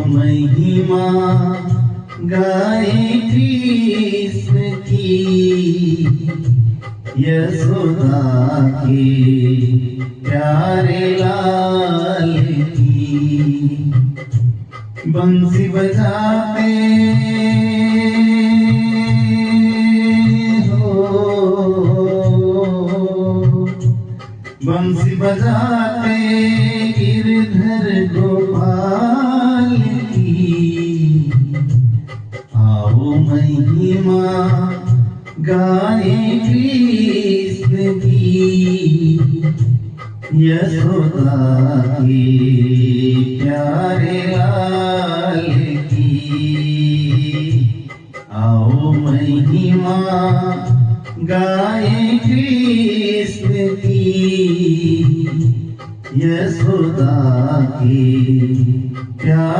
महिमा गाए कृष्ण की, यशोदा के प्यारे लाल की। बंसी बजाते बंसी बजाते गिरधर गोपाल की। आओ महिमा गाए कृष्ण की, यशोदा के प्यारे लाल की। आओ महिमा गाए कृष्ण की, यशोदा के प्यारे